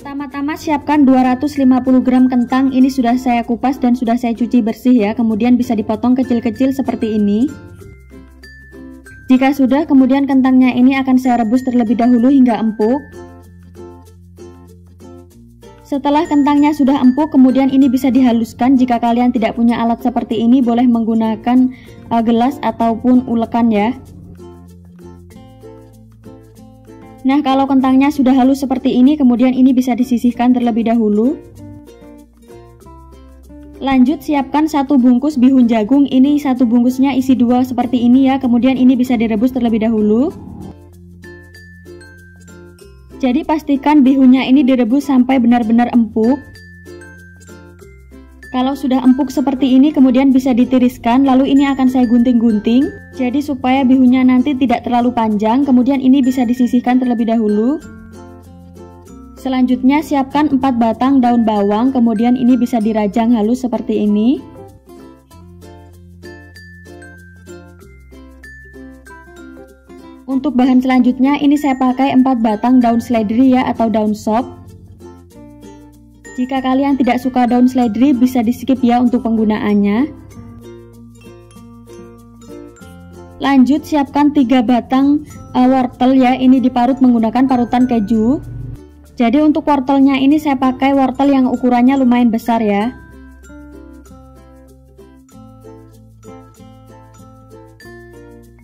Pertama-tama siapkan 250 gram kentang, ini sudah saya kupas dan sudah saya cuci bersih ya, kemudian bisa dipotong kecil-kecil seperti ini. Jika sudah, kemudian kentangnya ini akan saya rebus terlebih dahulu hingga empuk. Setelah kentangnya sudah empuk, kemudian ini bisa dihaluskan. Jika kalian tidak punya alat seperti ini, boleh menggunakan gelas ataupun ulekan ya. Nah, kalau kentangnya sudah halus seperti ini, kemudian ini bisa disisihkan terlebih dahulu. Lanjut siapkan 1 bungkus bihun jagung, ini 1 bungkusnya isi 2 seperti ini ya, kemudian ini bisa direbus terlebih dahulu. Jadi pastikan bihunnya ini direbus sampai benar-benar empuk. Kalau sudah empuk seperti ini, kemudian bisa ditiriskan, lalu ini akan saya gunting-gunting. Jadi supaya bihunnya nanti tidak terlalu panjang, kemudian ini bisa disisihkan terlebih dahulu. Selanjutnya siapkan 4 batang daun bawang, kemudian ini bisa dirajang halus seperti ini. Untuk bahan selanjutnya ini saya pakai 4 batang daun seledri ya, atau daun sop. Jika kalian tidak suka daun seledri, bisa di skip ya untuk penggunaannya. Lanjut siapkan 3 batang wortel ya, ini diparut menggunakan parutan keju. Jadi untuk wortelnya ini saya pakai wortel yang ukurannya lumayan besar ya.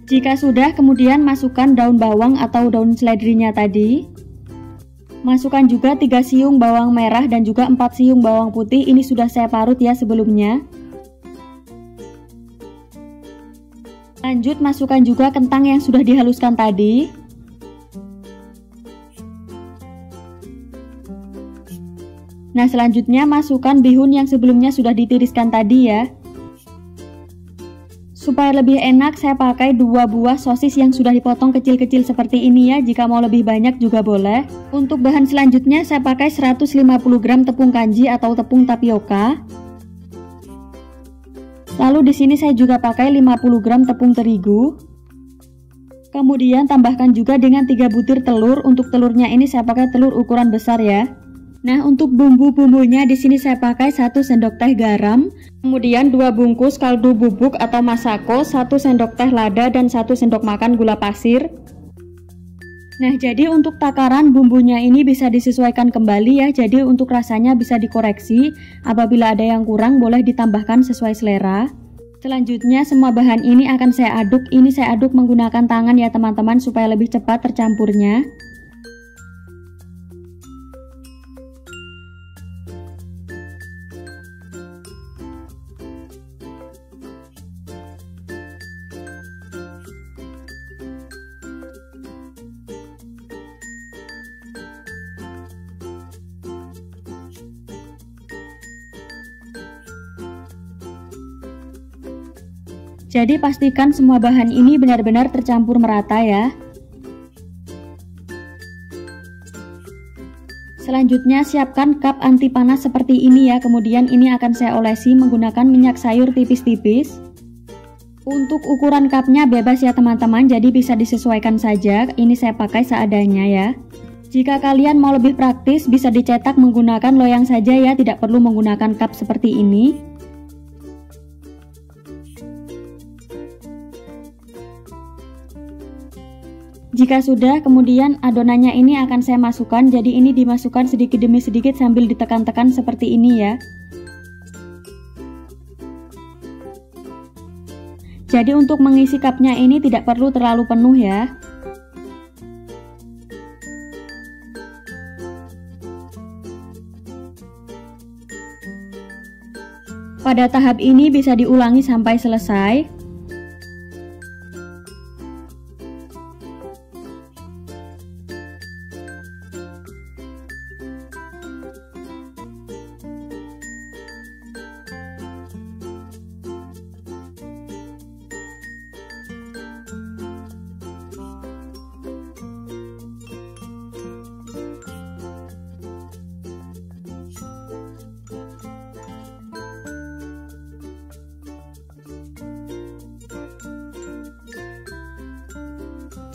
Jika sudah, kemudian masukkan daun bawang atau daun seledrinya tadi. Masukkan juga 3 siung bawang merah dan juga 4 siung bawang putih, ini sudah saya parut ya sebelumnya. Lanjut masukkan juga kentang yang sudah dihaluskan tadi. Nah, selanjutnya masukkan bihun yang sebelumnya sudah ditiriskan tadi ya. Supaya lebih enak, saya pakai 2 buah sosis yang sudah dipotong kecil-kecil seperti ini ya. Jika mau lebih banyak juga boleh. Untuk bahan selanjutnya saya pakai 150 gram tepung kanji atau tepung tapioka. Lalu di sini saya juga pakai 50 gram tepung terigu. Kemudian tambahkan juga dengan 3 butir telur. Untuk telurnya ini saya pakai telur ukuran besar ya. Nah, untuk bumbu-bumbunya di sini saya pakai 1 sendok teh garam, kemudian 2 bungkus kaldu bubuk atau masako, 1 sendok teh lada dan 1 sendok makan gula pasir. Nah, jadi untuk takaran bumbunya ini bisa disesuaikan kembali ya. Jadi untuk rasanya bisa dikoreksi. Apabila ada yang kurang boleh ditambahkan sesuai selera. Selanjutnya semua bahan ini akan saya aduk. Ini saya aduk menggunakan tangan ya teman-teman supaya lebih cepat tercampurnya. Jadi pastikan semua bahan ini benar-benar tercampur merata ya. Selanjutnya siapkan cup anti panas seperti ini ya. Kemudian ini akan saya olesi menggunakan minyak sayur tipis-tipis. Untuk ukuran cupnya bebas ya teman-teman, jadi bisa disesuaikan saja. Ini saya pakai seadanya ya. Jika kalian mau lebih praktis, bisa dicetak menggunakan loyang saja ya, tidak perlu menggunakan cup seperti ini. Jika sudah, kemudian adonannya ini akan saya masukkan. Jadi ini dimasukkan sedikit demi sedikit sambil ditekan-tekan seperti ini ya. Jadi untuk mengisi cupnya ini tidak perlu terlalu penuh ya. Pada tahap ini bisa diulangi sampai selesai.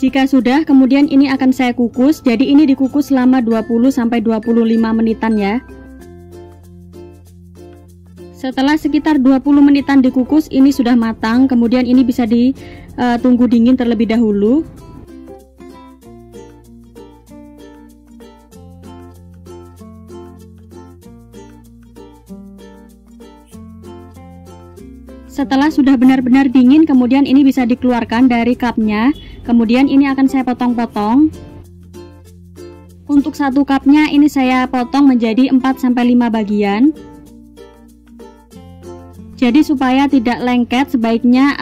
Jika sudah, kemudian ini akan saya kukus. Jadi ini dikukus selama 20-25 menitan ya. Setelah sekitar 20 menitan dikukus, ini sudah matang. Kemudian ini bisa ditunggu dingin terlebih dahulu. Setelah sudah benar-benar dingin, kemudian ini bisa dikeluarkan dari cupnya. Kemudian ini akan saya potong-potong. Untuk satu cupnya ini saya potong menjadi 4-5 bagian. Jadi supaya tidak lengket, sebaiknya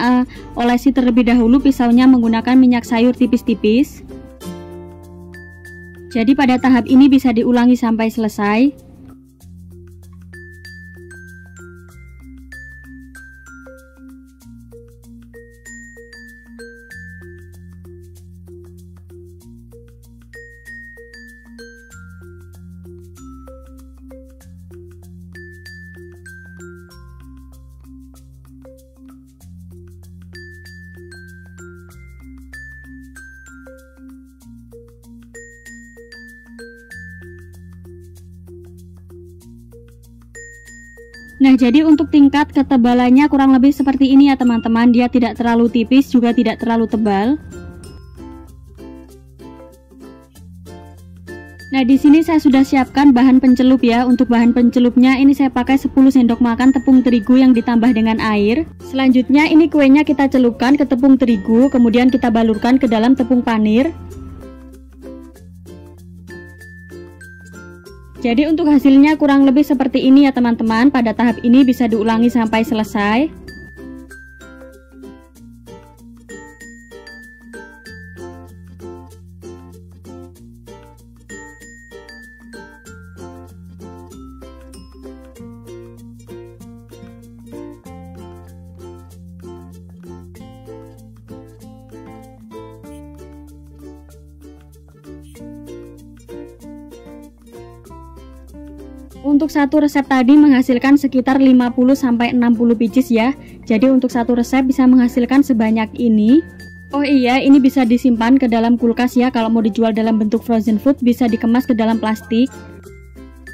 olesi terlebih dahulu pisaunya menggunakan minyak sayur tipis-tipis. Jadi pada tahap ini bisa diulangi sampai selesai. Nah, jadi untuk tingkat ketebalannya kurang lebih seperti ini ya teman-teman. Dia tidak terlalu tipis, juga tidak terlalu tebal. Nah, di sini saya sudah siapkan bahan pencelup ya. Untuk bahan pencelupnya ini saya pakai 10 sendok makan tepung terigu yang ditambah dengan air. Selanjutnya ini kuenya kita celupkan ke tepung terigu, kemudian kita balurkan ke dalam tepung panir. Jadi untuk hasilnya kurang lebih seperti ini ya teman-teman. Pada tahap ini bisa diulangi sampai selesai. Untuk satu resep tadi menghasilkan sekitar 50-60 pieces ya. Jadi untuk satu resep bisa menghasilkan sebanyak ini. Oh iya, ini bisa disimpan ke dalam kulkas ya. Kalau mau dijual dalam bentuk frozen food bisa dikemas ke dalam plastik.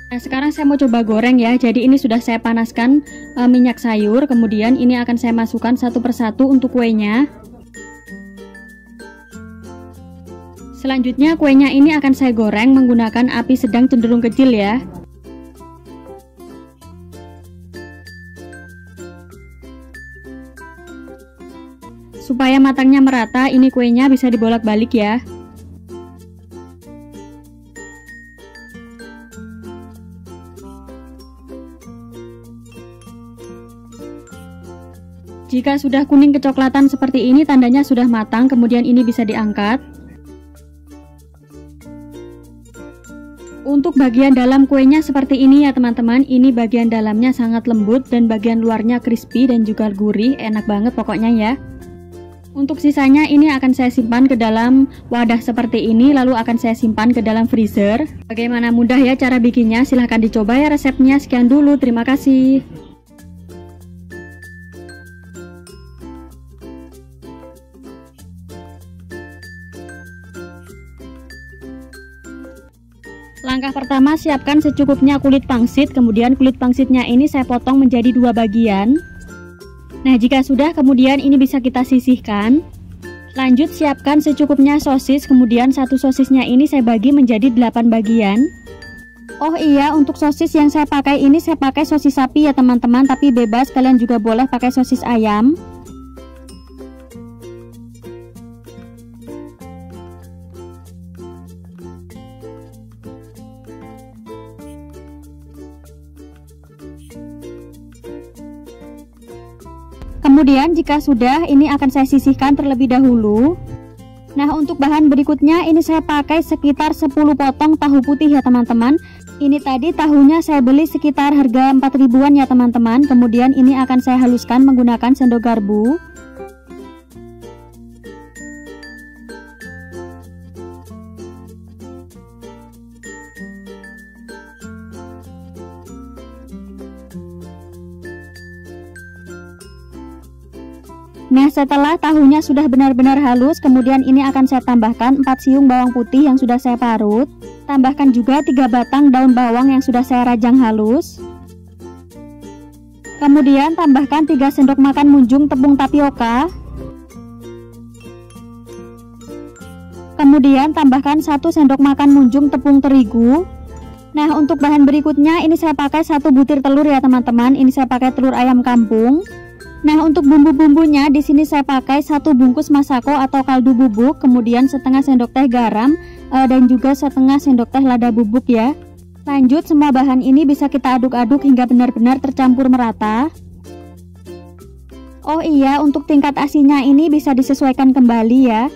Nah, sekarang saya mau coba goreng ya. Jadi ini sudah saya panaskan minyak sayur. Kemudian ini akan saya masukkan satu persatu untuk kuenya. Selanjutnya kuenya ini akan saya goreng menggunakan api sedang cenderung kecil ya. Supaya matangnya merata, ini kuenya bisa dibolak-balik ya. Jika sudah kuning kecoklatan seperti ini, tandanya sudah matang, kemudian ini bisa diangkat. Untuk bagian dalam kuenya seperti ini ya teman-teman. Ini bagian dalamnya sangat lembut dan bagian luarnya crispy dan juga gurih, enak banget pokoknya ya. Untuk sisanya ini akan saya simpan ke dalam wadah seperti ini, lalu akan saya simpan ke dalam freezer. Bagaimana mudah ya cara bikinnya, silahkan dicoba ya resepnya. Sekian dulu, terima kasih. Langkah pertama, siapkan secukupnya kulit pangsit. Kemudian kulit pangsitnya ini saya potong menjadi 2 bagian. Nah, jika sudah, kemudian ini bisa kita sisihkan. Lanjut, siapkan secukupnya sosis. Kemudian satu sosisnya ini saya bagi menjadi 8 bagian. Oh iya, untuk sosis yang saya pakai ini saya pakai sosis sapi ya teman-teman. Tapi bebas, kalian juga boleh pakai sosis ayam. Kemudian jika sudah, ini akan saya sisihkan terlebih dahulu. Nah, untuk bahan berikutnya ini saya pakai sekitar 10 potong tahu putih ya teman-teman. Ini tadi tahunya saya beli sekitar harga 4 ribuan ya teman-teman. Kemudian ini akan saya haluskan menggunakan sendok garpu. Nah, setelah tahunya sudah benar-benar halus, kemudian ini akan saya tambahkan 4 siung bawang putih yang sudah saya parut. Tambahkan juga 3 batang daun bawang yang sudah saya rajang halus. Kemudian tambahkan 3 sendok makan munjung tepung tapioka. Kemudian tambahkan 1 sendok makan munjung tepung terigu. Nah, untuk bahan berikutnya ini saya pakai 1 butir telur ya teman-teman. Ini saya pakai telur ayam kampung. Nah, untuk bumbu-bumbunya di sini saya pakai 1 bungkus masako atau kaldu bubuk, kemudian setengah sendok teh garam dan juga setengah sendok teh lada bubuk ya. Lanjut, semua bahan ini bisa kita aduk-aduk hingga benar-benar tercampur merata. Oh iya, untuk tingkat asinnya ini bisa disesuaikan kembali ya.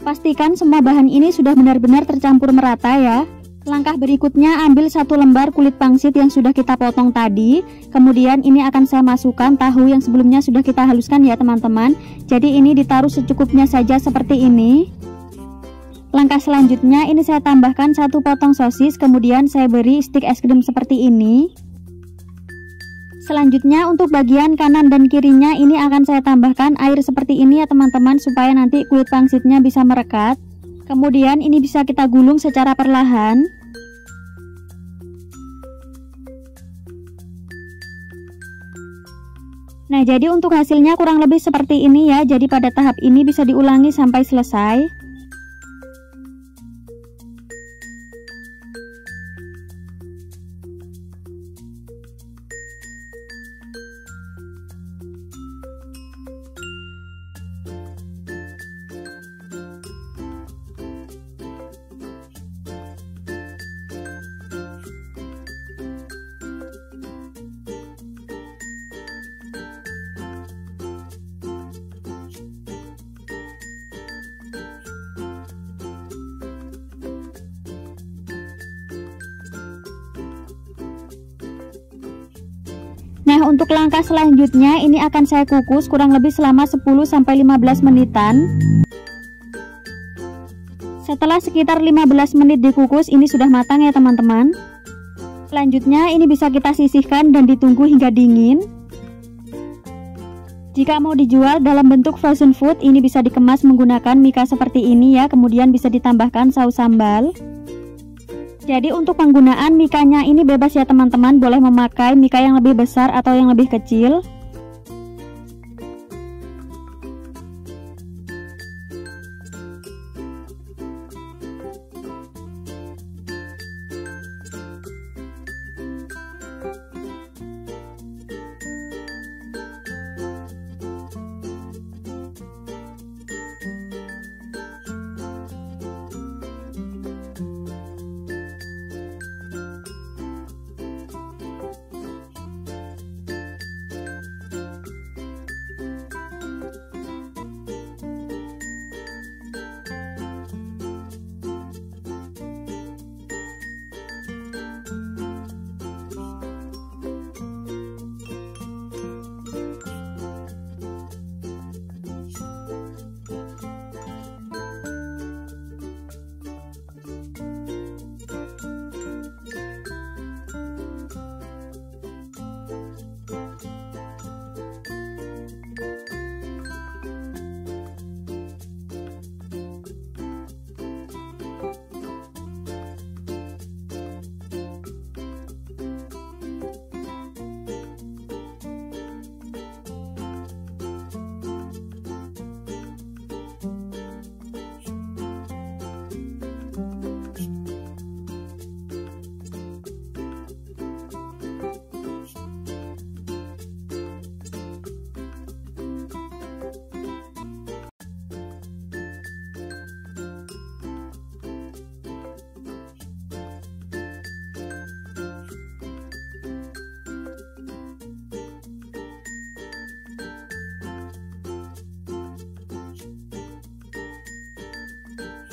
Pastikan semua bahan ini sudah benar-benar tercampur merata ya. Langkah berikutnya, ambil 1 lembar kulit pangsit yang sudah kita potong tadi. Kemudian ini akan saya masukkan tahu yang sebelumnya sudah kita haluskan ya teman-teman. Jadi ini ditaruh secukupnya saja seperti ini. Langkah selanjutnya ini saya tambahkan 1 potong sosis, kemudian saya beri stik es krim seperti ini. Selanjutnya untuk bagian kanan dan kirinya ini akan saya tambahkan air seperti ini ya teman-teman, supaya nanti kulit pangsitnya bisa merekat. Kemudian ini bisa kita gulung secara perlahan. Nah, jadi untuk hasilnya kurang lebih seperti ini ya. Jadi pada tahap ini bisa diulangi sampai selesai. Nah, untuk langkah selanjutnya ini akan saya kukus kurang lebih selama 10-15 menitan. Setelah sekitar 15 menit dikukus, ini sudah matang ya teman-teman. Selanjutnya ini bisa kita sisihkan dan ditunggu hingga dingin. Jika mau dijual dalam bentuk frozen food, ini bisa dikemas menggunakan mika seperti ini ya, kemudian bisa ditambahkan saus sambal. Jadi untuk penggunaan mikanya ini bebas ya teman-teman, boleh memakai mika yang lebih besar atau yang lebih kecil.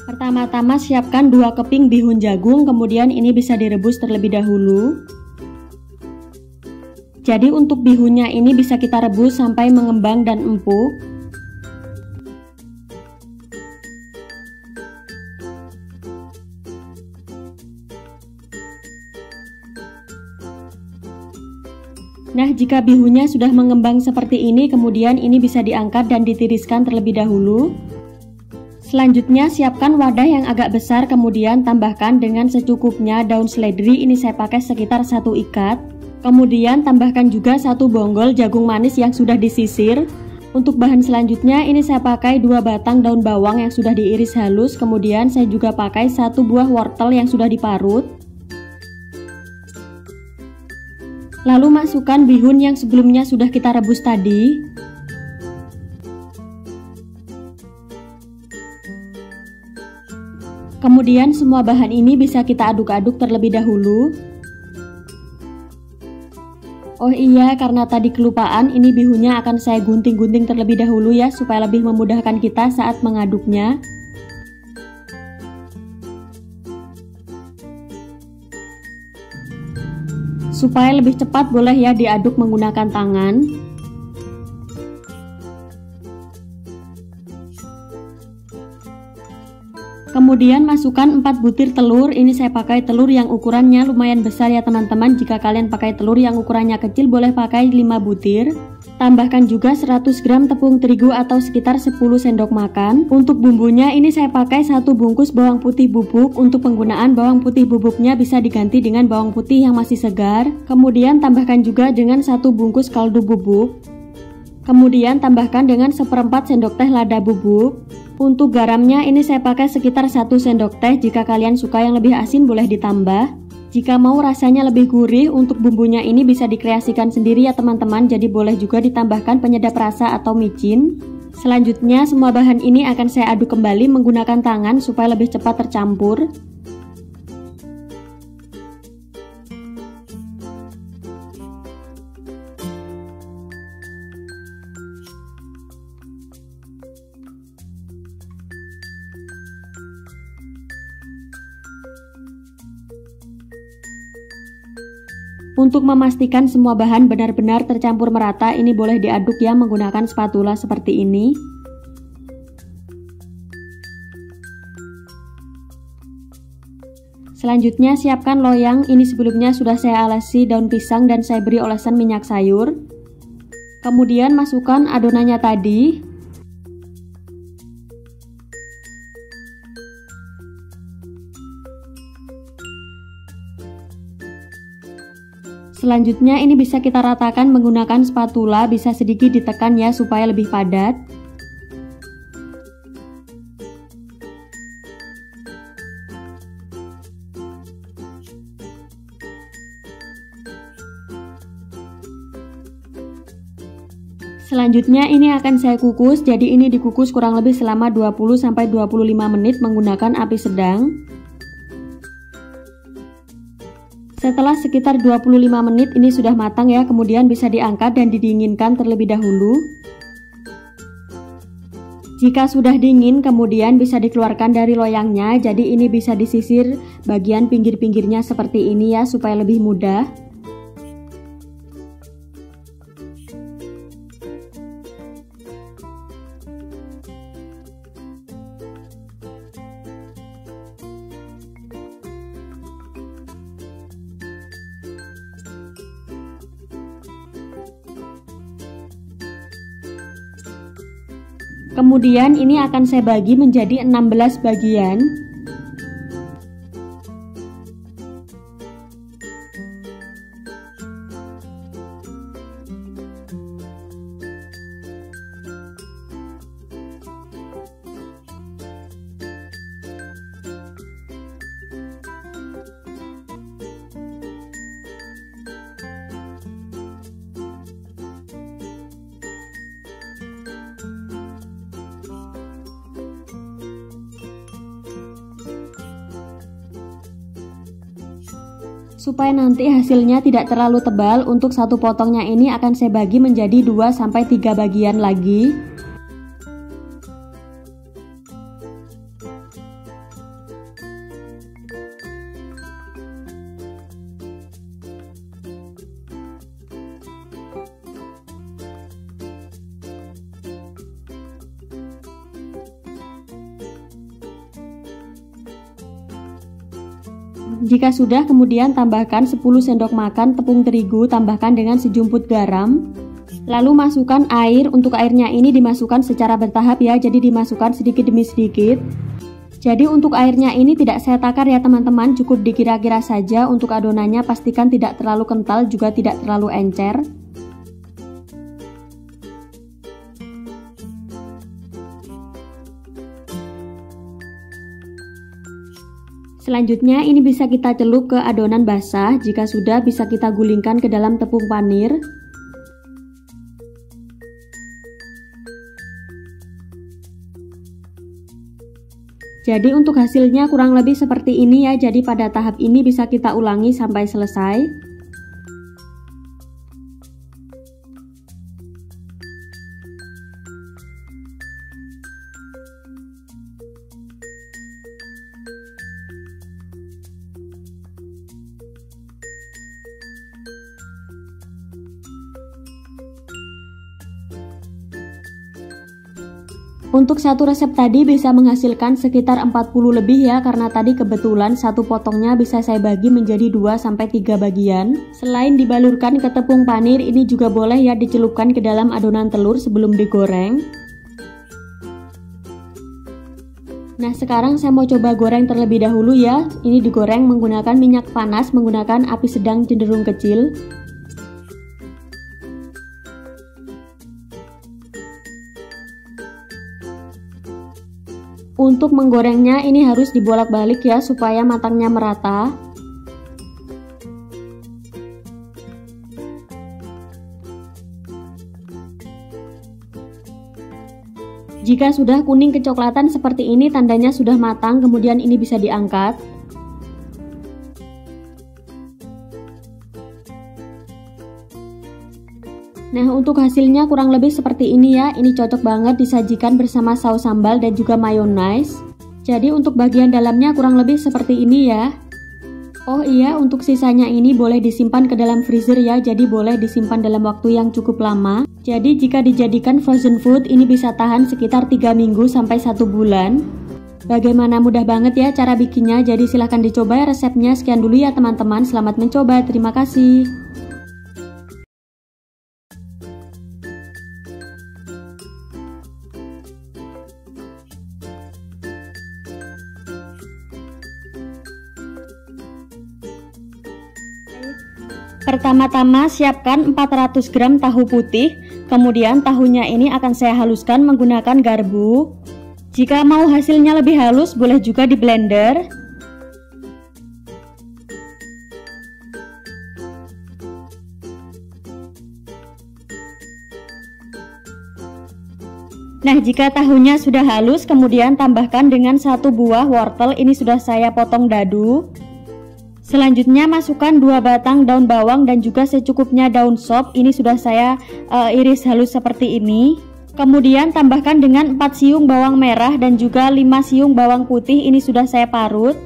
Pertama-tama siapkan 2 keping bihun jagung, kemudian ini bisa direbus terlebih dahulu. Jadi untuk bihunnya ini bisa kita rebus sampai mengembang dan empuk. Nah, jika bihunnya sudah mengembang seperti ini, kemudian ini bisa diangkat dan ditiriskan terlebih dahulu. Selanjutnya, siapkan wadah yang agak besar, kemudian tambahkan dengan secukupnya daun seledri. Ini saya pakai sekitar 1 ikat. Kemudian tambahkan juga 1 bonggol jagung manis yang sudah disisir. Untuk bahan selanjutnya, ini saya pakai 2 batang daun bawang yang sudah diiris halus. Kemudian saya juga pakai 1 buah wortel yang sudah diparut. Lalu masukkan bihun yang sebelumnya sudah kita rebus tadi. Kemudian semua bahan ini bisa kita aduk-aduk terlebih dahulu. Oh iya, karena tadi kelupaan, ini bihunnya akan saya gunting-gunting terlebih dahulu ya, supaya lebih memudahkan kita saat mengaduknya. Supaya lebih cepat boleh ya diaduk menggunakan tangan. Kemudian masukkan 4 butir telur. Ini saya pakai telur yang ukurannya lumayan besar ya teman-teman. Jika kalian pakai telur yang ukurannya kecil boleh pakai 5 butir. Tambahkan juga 100 gram tepung terigu atau sekitar 10 sendok makan. Untuk bumbunya ini saya pakai 1 bungkus bawang putih bubuk. Untuk penggunaan bawang putih bubuknya bisa diganti dengan bawang putih yang masih segar. Kemudian tambahkan juga dengan 1 bungkus kaldu bubuk. Kemudian tambahkan dengan 1/4 sendok teh lada bubuk. Untuk garamnya ini saya pakai sekitar 1 sendok teh. Jika kalian suka yang lebih asin boleh ditambah. Jika mau rasanya lebih gurih, untuk bumbunya ini bisa dikreasikan sendiri ya teman-teman. Jadi boleh juga ditambahkan penyedap rasa atau micin. Selanjutnya semua bahan ini akan saya aduk kembali menggunakan tangan supaya lebih cepat tercampur. Untuk memastikan semua bahan benar-benar tercampur merata, ini boleh diaduk ya menggunakan spatula seperti ini. Selanjutnya siapkan loyang. Ini sebelumnya sudah saya alasi daun pisang dan saya beri olesan minyak sayur. Kemudian masukkan adonannya tadi. Selanjutnya ini bisa kita ratakan menggunakan spatula, bisa sedikit ditekan ya supaya lebih padat. Selanjutnya ini akan saya kukus, jadi ini dikukus kurang lebih selama 20-25 menit menggunakan api sedang. Setelah sekitar 25 menit ini sudah matang ya, kemudian bisa diangkat dan didinginkan terlebih dahulu. Jika sudah dingin kemudian bisa dikeluarkan dari loyangnya, jadi ini bisa disisir bagian pinggir-pinggirnya seperti ini ya supaya lebih mudah. Kemudian ini akan saya bagi menjadi 16 bagian. Supaya nanti hasilnya tidak terlalu tebal, untuk satu potongnya ini akan saya bagi menjadi 2-3 bagian lagi. Jika sudah, kemudian tambahkan 10 sendok makan tepung terigu, tambahkan dengan sejumput garam. Lalu masukkan air. Untuk airnya ini dimasukkan secara bertahap ya, jadi dimasukkan sedikit demi sedikit. Jadi untuk airnya ini tidak saya takar ya teman-teman, cukup dikira-kira saja. Untuk adonannya pastikan tidak terlalu kental, juga tidak terlalu encer. Selanjutnya ini bisa kita celup ke adonan basah. Jika sudah, bisa kita gulingkan ke dalam tepung panir. Jadi untuk hasilnya kurang lebih seperti ini ya. Jadi pada tahap ini bisa kita ulangi sampai selesai. Untuk satu resep tadi bisa menghasilkan sekitar 40 lebih ya, karena tadi kebetulan satu potongnya bisa saya bagi menjadi 2-3 bagian. Selain dibalurkan ke tepung panir, ini juga boleh ya dicelupkan ke dalam adonan telur sebelum digoreng. Nah sekarang saya mau coba goreng terlebih dahulu ya. Ini digoreng menggunakan minyak panas, menggunakan api sedang cenderung kecil. Untuk menggorengnya ini harus dibolak-balik ya supaya matangnya merata. Jika sudah kuning kecoklatan seperti ini tandanya sudah matang, kemudian ini bisa diangkat. Nah untuk hasilnya kurang lebih seperti ini ya. Ini cocok banget disajikan bersama saus sambal dan juga mayonaise. Jadi untuk bagian dalamnya kurang lebih seperti ini ya. Oh iya, untuk sisanya ini boleh disimpan ke dalam freezer ya. Jadi boleh disimpan dalam waktu yang cukup lama. Jadi jika dijadikan frozen food ini bisa tahan sekitar 3 minggu sampai 1 bulan. Bagaimana, mudah banget ya cara bikinnya. Jadi silahkan dicoba ya resepnya. Sekian dulu ya teman-teman. Selamat mencoba. Terima kasih. Pertama-tama siapkan 400 gram tahu putih, kemudian tahunya ini akan saya haluskan menggunakan garpu. Jika mau hasilnya lebih halus boleh juga di blender. Nah jika tahunya sudah halus kemudian tambahkan dengan 1 buah wortel, ini sudah saya potong dadu. Selanjutnya masukkan 2 batang daun bawang dan juga secukupnya daun sop. Ini sudah saya iris halus seperti ini. Kemudian tambahkan dengan 4 siung bawang merah dan juga 5 siung bawang putih. Ini sudah saya parut.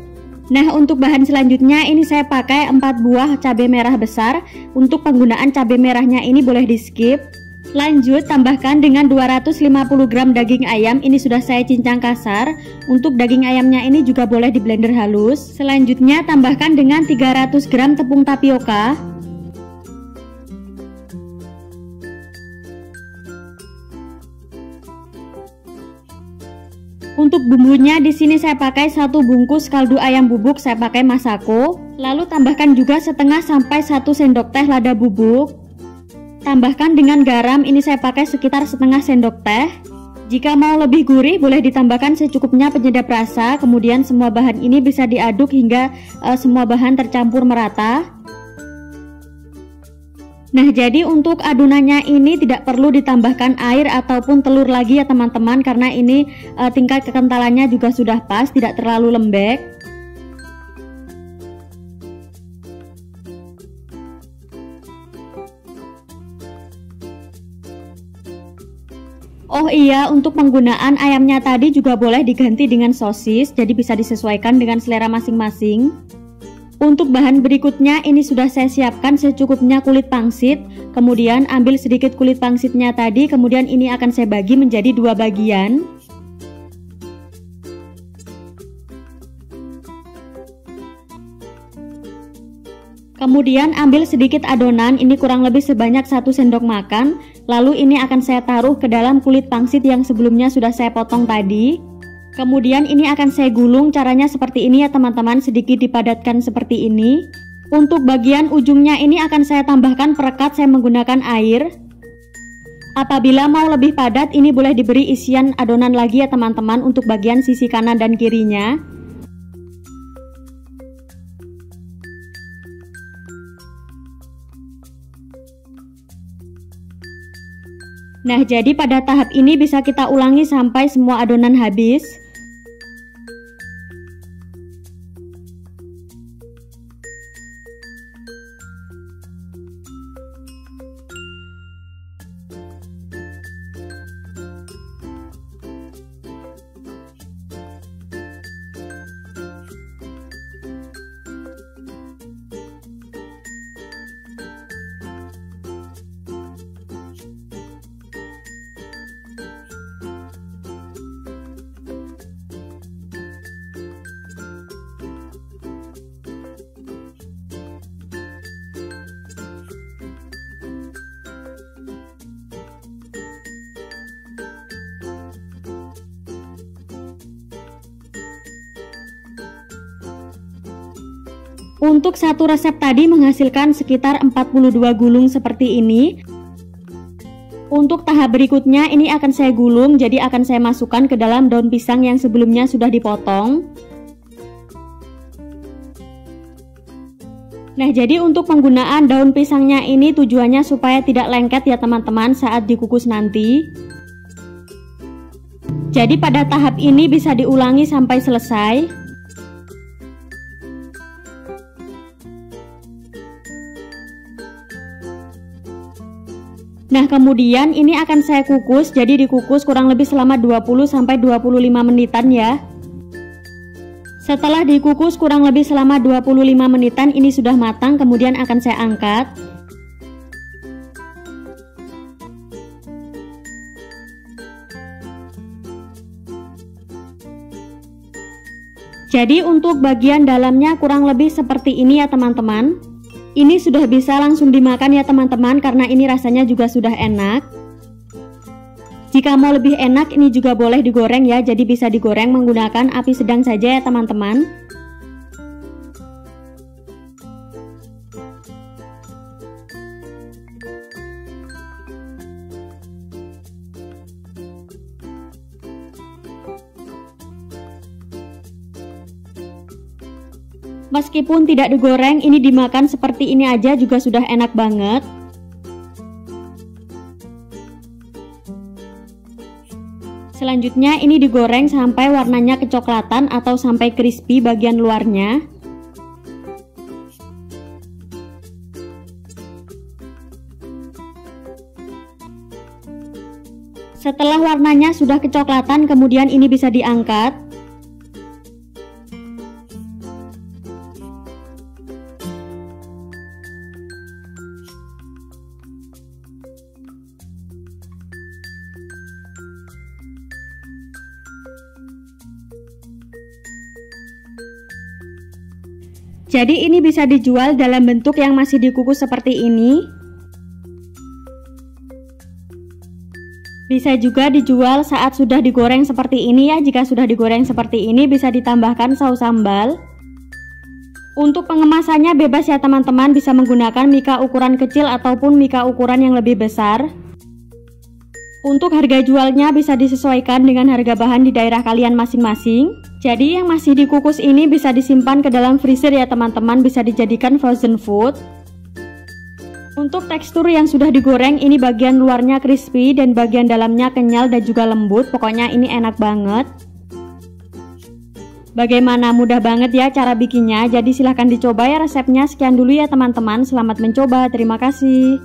Nah untuk bahan selanjutnya ini saya pakai 4 buah cabai merah besar. Untuk penggunaan cabai merahnya ini boleh di skip. Lanjut tambahkan dengan 250 gram daging ayam, ini sudah saya cincang kasar. Untuk daging ayamnya ini juga boleh di blender halus. Selanjutnya tambahkan dengan 300 gram tepung tapioka. Untuk bumbunya di sini saya pakai 1 bungkus kaldu ayam bubuk, saya pakai Masako. Lalu tambahkan juga setengah sampai 1 sendok teh lada bubuk. Tambahkan dengan garam, ini saya pakai sekitar setengah sendok teh. Jika mau lebih gurih boleh ditambahkan secukupnya penyedap rasa. Kemudian semua bahan ini bisa diaduk hingga semua bahan tercampur merata. Nah jadi untuk adonannya ini tidak perlu ditambahkan air ataupun telur lagi ya teman-teman, karena ini tingkat kekentalannya juga sudah pas, tidak terlalu lembek. Oh iya, untuk penggunaan ayamnya tadi juga boleh diganti dengan sosis, jadi bisa disesuaikan dengan selera masing-masing. Untuk bahan berikutnya ini sudah saya siapkan secukupnya kulit pangsit. Kemudian ambil sedikit kulit pangsitnya tadi, kemudian ini akan saya bagi menjadi 2 bagian. Kemudian ambil sedikit adonan, ini kurang lebih sebanyak 1 sendok makan. Lalu ini akan saya taruh ke dalam kulit pangsit yang sebelumnya sudah saya potong tadi. Kemudian ini akan saya gulung, caranya seperti ini ya teman-teman, sedikit dipadatkan seperti ini. Untuk bagian ujungnya ini akan saya tambahkan perekat, saya menggunakan air. Apabila mau lebih padat, ini boleh diberi isian adonan lagi ya teman-teman untuk bagian sisi kanan dan kirinya. Nah, jadi pada tahap ini bisa kita ulangi sampai semua adonan habis. Untuk satu resep tadi menghasilkan sekitar 42 gulung seperti ini. Untuk tahap berikutnya ini akan saya gulung, jadi akan saya masukkan ke dalam daun pisang yang sebelumnya sudah dipotong. Nah, jadi untuk penggunaan daun pisangnya ini tujuannya supaya tidak lengket ya teman-teman saat dikukus nanti. Jadi pada tahap ini bisa diulangi sampai selesai. Nah, kemudian ini akan saya kukus, jadi dikukus kurang lebih selama 20-25 menitan ya. Setelah dikukus kurang lebih selama 25 menitan, ini sudah matang, kemudian akan saya angkat. Jadi untuk bagian dalamnya kurang lebih seperti ini ya teman-teman. Ini sudah bisa langsung dimakan ya teman-teman, karena ini rasanya juga sudah enak. Jika mau lebih enak ini juga boleh digoreng ya, jadi bisa digoreng menggunakan api sedang saja ya teman-teman. Meskipun tidak digoreng, ini dimakan seperti ini aja juga sudah enak banget. Selanjutnya ini digoreng sampai warnanya kecoklatan atau sampai crispy bagian luarnya. Setelah warnanya sudah kecoklatan, kemudian ini bisa diangkat. Jadi ini bisa dijual dalam bentuk yang masih dikukus seperti ini. Bisa juga dijual saat sudah digoreng seperti ini ya. Jika sudah digoreng seperti ini bisa ditambahkan saus sambal. Untuk pengemasannya bebas ya teman-teman, bisa menggunakan mika ukuran kecil ataupun mika ukuran yang lebih besar. Untuk harga jualnya bisa disesuaikan dengan harga bahan di daerah kalian masing-masing. Jadi yang masih dikukus ini bisa disimpan ke dalam freezer ya teman-teman, bisa dijadikan frozen food. Untuk tekstur yang sudah digoreng ini bagian luarnya crispy dan bagian dalamnya kenyal dan juga lembut. Pokoknya ini enak banget. Bagaimana, mudah banget ya cara bikinnya. Jadi silahkan dicoba ya resepnya. Sekian dulu ya teman-teman, selamat mencoba, terima kasih.